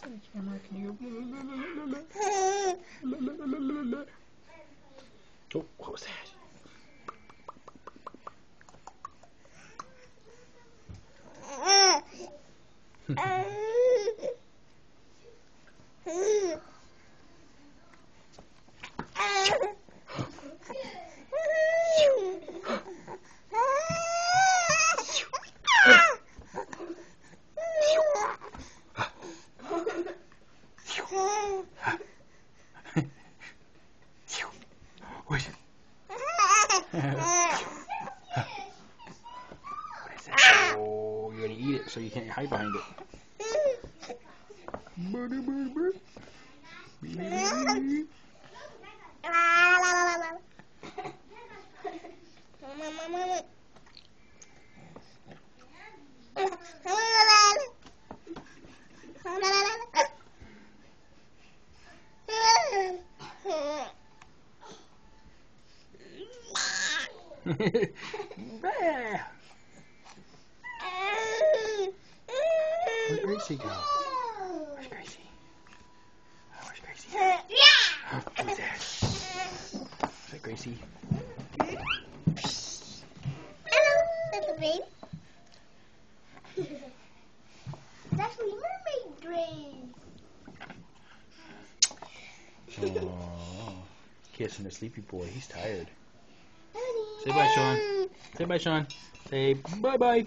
Camera, can you go? Oh, what was that? What is that? Oh, you're gonna eat it, so you can't hide behind it. Where's Gracie go? Where's Gracie? Where's Gracie? Who's that? Is that Gracie? Hello, little baby. It's actually mermaid dress. Oh, kissing the sleepy boy. He's tired. Honey. Say bye, Shaun. Say bye, Shaun. Say bye-bye.